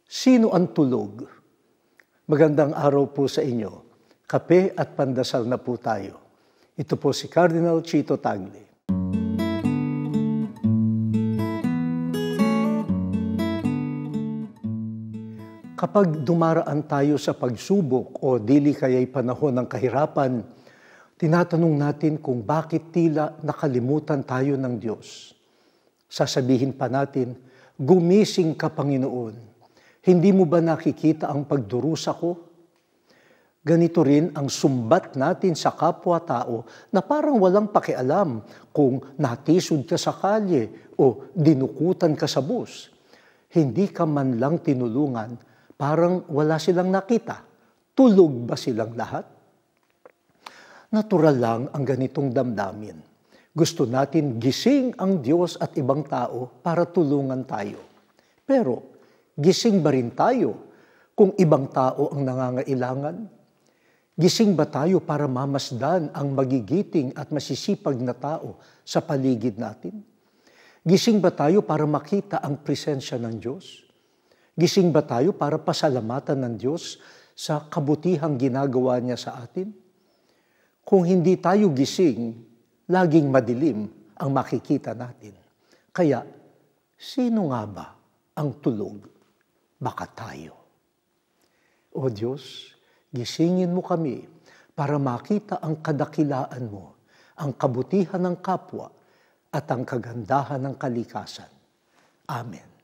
Sino ang tulog? Magandang araw po sa inyo. Kape at pandasal na po tayo. Ito po si Cardinal Chito Tagle. Kapag dumaraan tayo sa pagsubok o dili kaya'y panahon ng kahirapan, tinatanong natin kung bakit tila nakalimutan tayo ng Diyos. Sasabihin pa natin, gumising ka Panginoon. Hindi mo ba nakikita ang pagdurusa ko? Ganito rin ang sumbat natin sa kapwa-tao na parang walang pakialam kung natisod ka sa kalye o dinukutan ka sa bus. Hindi ka man lang tinulungan, parang wala silang nakita. Tulog ba silang lahat? Natural lang ang ganitong damdamin. Gusto natin gising ang Diyos at ibang tao para tulungan tayo. Pero gising ba rin tayo kung ibang tao ang nangangailangan? Gising ba tayo para mamasdan ang magigiting at masisipag na tao sa paligid natin? Gising ba tayo para makita ang presensya ng Diyos? Gising ba tayo para pasalamatan ng Diyos sa kabutihang ginagawa niya sa atin? Kung hindi tayo gising, laging madilim ang makikita natin. Kaya, sino nga ba ang tulog? Baka tayo. O Diyos, gisingin mo kami para makita ang kadakilaan mo, ang kabutihan ng kapwa at ang kagandahan ng kalikasan. Amen.